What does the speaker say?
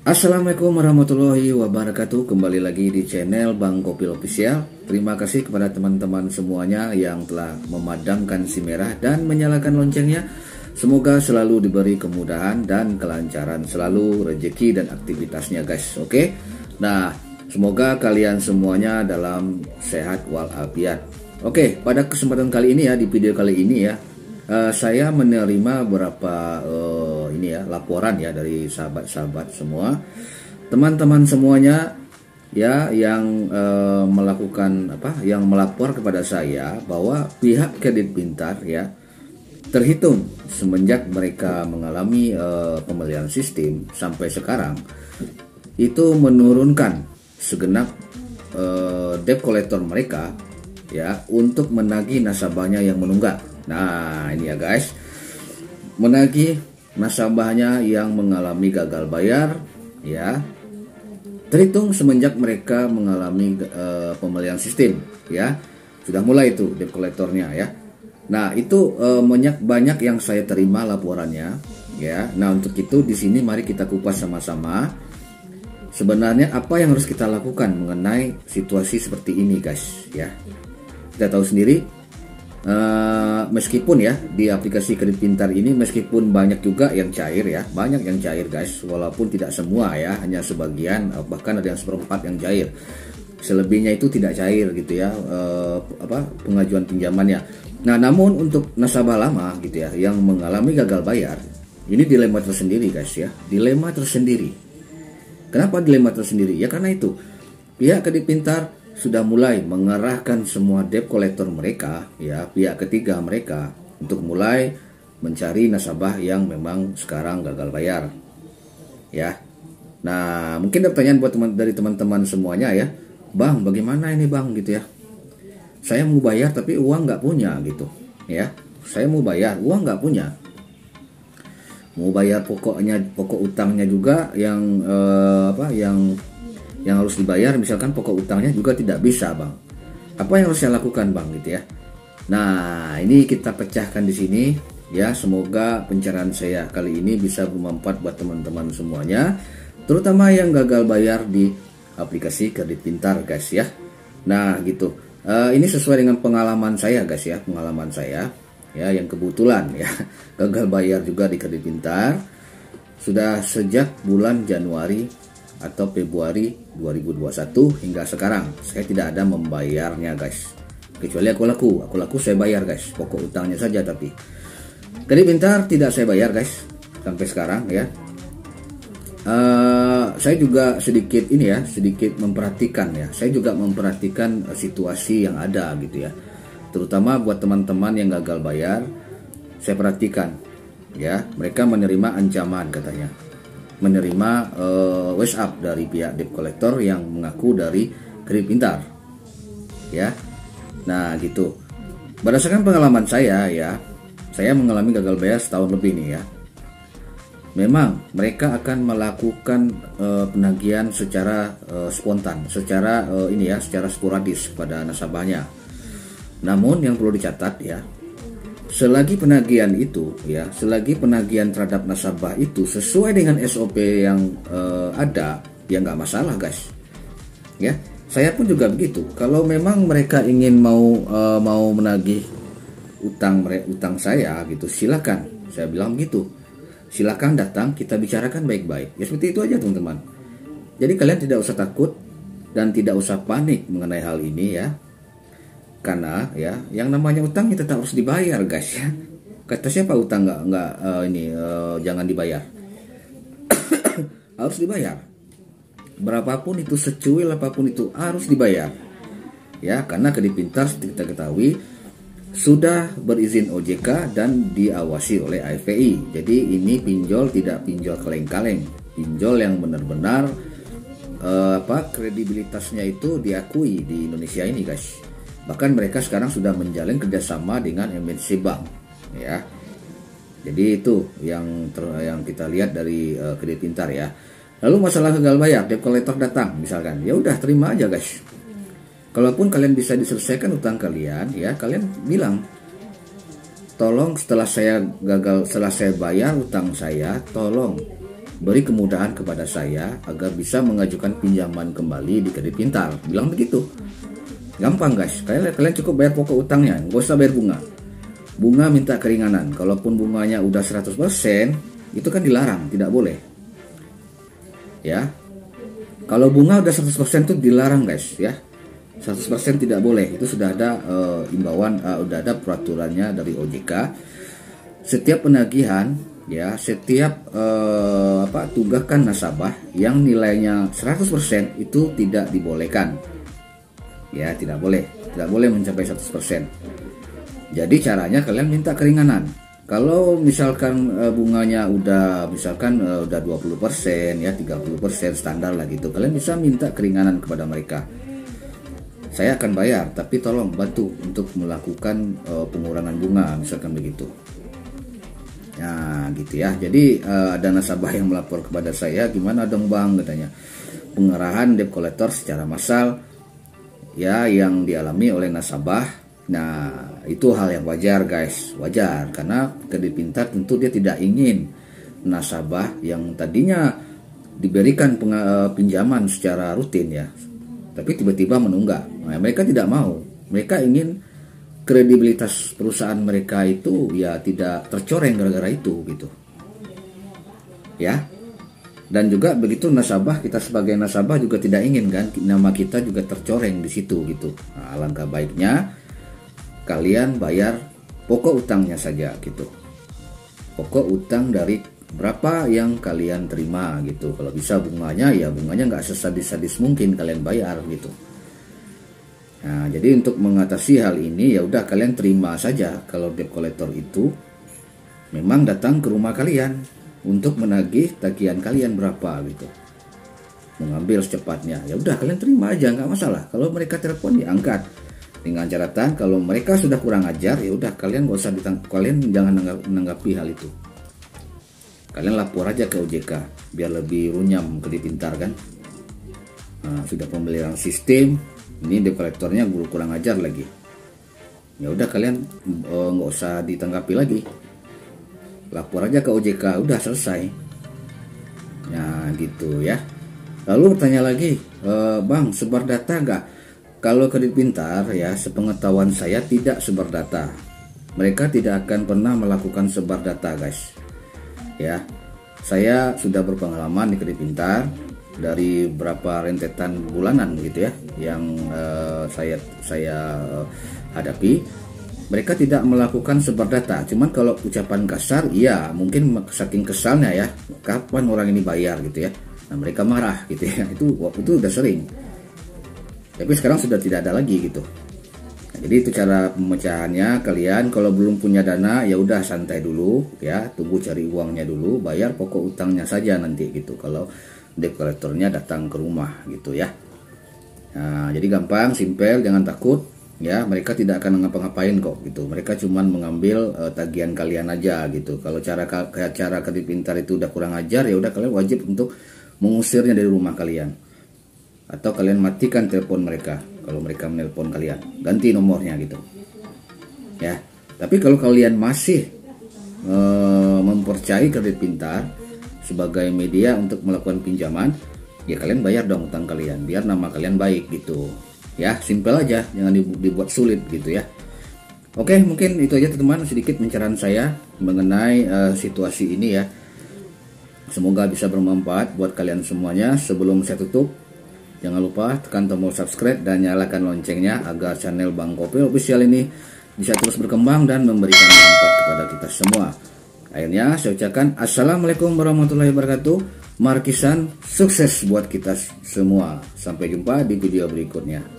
Assalamualaikum warahmatullahi wabarakatuh. Kembali lagi di channel Bang Kopil Official. Terima kasih kepada teman-teman semuanya yang telah memadamkan si merah dan menyalakan loncengnya. Semoga selalu diberi kemudahan dan kelancaran selalu rezeki dan aktivitasnya guys. Oke. Nah, semoga kalian semuanya dalam sehat walafiat. Oke, pada kesempatan kali ini ya, di video kali ini ya, saya menerima beberapa laporan ya dari sahabat-sahabat semua, teman-teman semuanya ya, yang yang melapor kepada saya bahwa pihak Kredit Pintar ya, terhitung semenjak mereka mengalami pemeliharaan sistem sampai sekarang itu menurunkan segenap debt collector mereka ya untuk menagih nasabahnya yang menunggak. Nah, ini ya guys, menagih nasabahnya yang mengalami gagal bayar ya, terhitung semenjak mereka mengalami pemeliharaan sistem ya, sudah mulai itu debt collectornya ya. Nah, itu banyak yang saya terima laporannya ya. Nah, untuk itu di sini mari kita kupas sama-sama sebenarnya apa yang harus kita lakukan mengenai situasi seperti ini guys ya. Kita tahu sendiri, meskipun ya di aplikasi Kredit Pintar ini meskipun banyak juga yang cair ya, banyak yang cair guys, walaupun tidak semua ya, hanya sebagian, bahkan ada yang seperempat yang cair, selebihnya itu tidak cair gitu ya, pengajuan pinjamannya. Nah, namun untuk nasabah lama gitu ya yang mengalami gagal bayar, ini dilema tersendiri guys ya, dilema tersendiri. Kenapa dilema tersendiri? Ya karena itu pihak Kredit Pintar sudah mulai mengarahkan semua debt collector mereka ya, pihak ketiga mereka, untuk mulai mencari nasabah yang memang sekarang gagal bayar ya. Nah, mungkin ada pertanyaan buat dari teman-teman semuanya ya, Bang, bagaimana ini Bang gitu ya, saya mau bayar tapi uang nggak punya gitu ya, saya mau bayar uang nggak punya, mau bayar pokok utangnya juga yang yang harus dibayar, misalkan pokok utangnya juga tidak bisa Bang. Apa yang harus saya lakukan Bang gitu ya. Nah, ini kita pecahkan di sini ya. Semoga pencerahan saya kali ini bisa bermanfaat buat teman-teman semuanya, terutama yang gagal bayar di aplikasi Kredit Pintar guys ya. Nah, gitu. Ini sesuai dengan pengalaman saya guys ya, pengalaman saya ya, yang kebetulan ya gagal bayar juga di Kredit Pintar sudah sejak bulan Januari atau Februari 2021 hingga sekarang. Saya tidak ada membayarnya guys, kecuali aku laku saya bayar guys, pokok utangnya saja. Tapi Kredit Pintar tidak saya bayar guys sampai sekarang ya. Saya juga sedikit memperhatikan ya, saya juga memperhatikan situasi yang ada gitu ya, terutama buat teman-teman yang gagal bayar. Saya perhatikan ya, mereka menerima ancaman, katanya menerima WhatsApp dari pihak debt collector yang mengaku dari Kredit Pintar ya. Nah, gitu. Berdasarkan pengalaman saya ya, saya mengalami gagal bayar setahun lebih nih ya. Memang mereka akan melakukan penagihan secara spontan, secara secara sporadis pada nasabahnya. Namun yang perlu dicatat ya, selagi penagihan itu ya, selagi penagihan terhadap nasabah itu sesuai dengan SOP yang ada, ya nggak masalah guys ya. Saya pun juga begitu. Kalau memang mereka ingin mau menagih utang saya gitu, silakan. Saya bilang gitu, silakan datang, kita bicarakan baik-baik ya. Seperti itu aja teman-teman. Jadi kalian tidak usah takut dan tidak usah panik mengenai hal ini ya. Karena ya, yang namanya utang kita tetap harus dibayar guys ya. Kata siapa utang jangan dibayar? Harus dibayar. Berapapun itu, secuil apapun itu harus dibayar ya, karena Kredit Pintar seperti kita ketahui sudah berizin OJK dan diawasi oleh AFPI. Jadi ini pinjol tidak pinjol kaleng-kaleng, pinjol yang benar-benar kredibilitasnya itu diakui di Indonesia ini guys. Bahkan mereka sekarang sudah menjalin kerjasama dengan MNC Bank ya. Jadi itu yang kita lihat dari Kredit Pintar ya. Lalu masalah gagal bayar, debt collector datang misalkan, ya udah terima aja guys. Kalaupun kalian bisa diselesaikan utang kalian ya, kalian bilang, tolong setelah saya bayar utang saya, tolong beri kemudahan kepada saya agar bisa mengajukan pinjaman kembali di Kredit Pintar. Bilang begitu. Gampang guys, kalian cukup bayar pokok utangnya, nggak usah bayar bunga. Bunga minta keringanan, kalaupun bunganya udah 100%, itu kan dilarang, tidak boleh. Ya, kalau bunga udah 100% itu dilarang guys ya. 100% tidak boleh, itu sudah ada imbauan, udah ada peraturannya dari OJK. Setiap penagihan ya, setiap tunggakan nasabah yang nilainya 100% itu tidak dibolehkan. Ya, tidak boleh mencapai 100%. Jadi caranya kalian minta keringanan. Kalau misalkan bunganya udah udah 20% ya, 30% standar lah gitu, kalian bisa minta keringanan kepada mereka. Saya akan bayar, tapi tolong bantu untuk melakukan pengurangan bunga, misalkan begitu. Nah gitu ya. Jadi ada nasabah yang melapor kepada saya, gimana dong bang, katanya, pengerahan debt collector secara massal ya yang dialami oleh nasabah. Nah itu hal yang wajar guys, wajar, karena Kredit Pintar tentu dia tidak ingin nasabah yang tadinya diberikan pinjaman secara rutin ya, tapi tiba-tiba menunggak. Nah, mereka tidak mau, mereka ingin kredibilitas perusahaan mereka itu ya tidak tercoreng gara-gara itu gitu ya. Dan juga begitu nasabah, kita sebagai nasabah juga tidak ingin kan nama kita juga tercoreng di situ gitu. Nah, alangkah baiknya kalian bayar pokok utangnya saja gitu. Pokok utang dari berapa yang kalian terima gitu. Kalau bisa bunganya ya bunganya nggak sesadis-sadis mungkin kalian bayar gitu. Nah, jadi untuk mengatasi hal ini ya udah kalian terima saja kalau debt collector itu memang datang ke rumah kalian untuk menagih tagihan kalian berapa gitu. Mengambil secepatnya. Ya udah kalian terima aja, nggak masalah. Kalau mereka telepon ya angkat. Dengan catatan kalau mereka sudah kurang ajar ya udah kalian nggak usah kalian jangan menanggapi hal itu. Kalian lapor aja ke OJK biar lebih runyam Kredit Pintar kan. Nah, sudah pembelian sistem, ini debt collectornya kurang ajar lagi. Ya udah kalian nggak usah ditanggapi lagi. Lapor aja ke OJK, udah selesai. Nah gitu ya. Lalu bertanya lagi, bang sebar data nggak? Kalau Kredit Pintar ya sepengetahuan saya tidak sebar data. Mereka tidak akan pernah melakukan sebar data guys. Ya, saya sudah berpengalaman di Kredit Pintar dari berapa rentetan bulanan gitu ya yang saya hadapi. Mereka tidak melakukan sebar data. Cuman kalau ucapan kasar, iya mungkin saking kesalnya ya, kapan orang ini bayar gitu ya. Nah mereka marah gitu ya. Itu udah sering. Tapi sekarang sudah tidak ada lagi gitu. Nah, jadi itu cara pemecahannya. Kalian kalau belum punya dana ya udah santai dulu ya, tunggu cari uangnya dulu, bayar pokok utangnya saja nanti gitu. Kalau debt collectornya datang ke rumah gitu ya. Nah, jadi gampang, simpel, jangan takut ya. Mereka tidak akan ngapa-ngapain kok gitu. Mereka cuman mengambil tagihan kalian aja gitu. Kalau cara Kredit Pintar itu udah kurang ajar ya udah kalian wajib untuk mengusirnya dari rumah kalian. Atau kalian matikan telepon mereka kalau mereka menelpon kalian, ganti nomornya gitu ya. Tapi kalau kalian masih mempercayai Kredit Pintar sebagai media untuk melakukan pinjaman, ya kalian bayar dong utang kalian biar nama kalian baik gitu ya. Simpel aja, jangan dibuat sulit gitu ya. Oke, mungkin itu aja teman-teman, sedikit pencerahan saya mengenai situasi ini ya. Semoga bisa bermanfaat buat kalian semuanya. Sebelum saya tutup, jangan lupa tekan tombol subscribe dan nyalakan loncengnya agar channel Bang Kopil Official ini bisa terus berkembang dan memberikan manfaat kepada kita semua. Akhirnya saya ucapkan Assalamualaikum warahmatullahi wabarakatuh. Markisan, sukses buat kita semua. Sampai jumpa di video berikutnya.